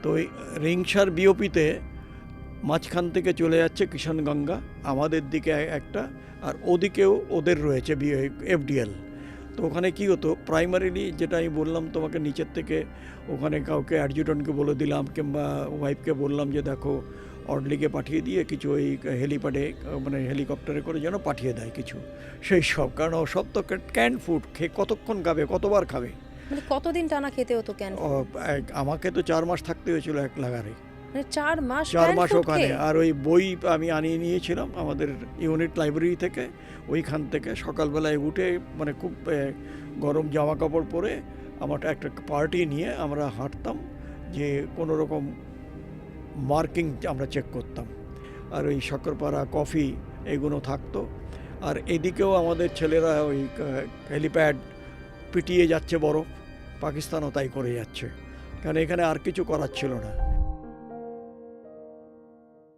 তো ওই রিংসার বিওপিতে মাঝখান থেকে চলে যাচ্ছে কিষাণগঙ্গা, আমাদের দিকে একটা, আর ওদিকেও ওদের রয়েছে এফডিএল। তো ওখানে কী হতো, প্রাইমারিলি যেটা আমি বললাম তোমাকে, নিচের থেকে ওখানে কাউকে অ্যাডজুট্যান্টকে বলে দিলাম, কিংবা ওয়াইফকে বললাম যে দেখো অর্ডলিকে পাঠিয়ে দিয়ে কিছু ওই হেলিপ্যাডে, মানে হেলিকপ্টারে করে যেন পাঠিয়ে দেয় কিছু, সেই সব। কারণ ও সব তো ক্যান ফুড, খেয়ে কতক্ষণ খাবে, কতবার খাবে। মানে কতদিন টানা খেতে হতো ক্যান? আমাকে তো 4 মাস থাকতে হয়েছিল এক লাগারে। মানে 4 মাস 4 মাস ওখানে। আর ওই বই আমি আনিয়ে নিয়েছিলাম আমাদের ইউনিট লাইব্রেরি থেকে, ওইখান থেকে সকালবেলায় উঠে মানে খুব গরম জামা কাপড় পরে আমার একটা পার্টি নিয়ে আমরা হাঁটতাম, যে কোনো রকম মার্কিং আমরা চেক করতাম। আর ওই শক্করপাড়া, কফি এগুলো থাকতো। আর এদিকেও আমাদের ছেলেরা ওই হেলিপ্যাড পিটিয়ে যাচ্ছে বরফ, পাকিস্তানও তাই করে যাচ্ছে, কারণ এখানে আর কিছু করার ছিল না।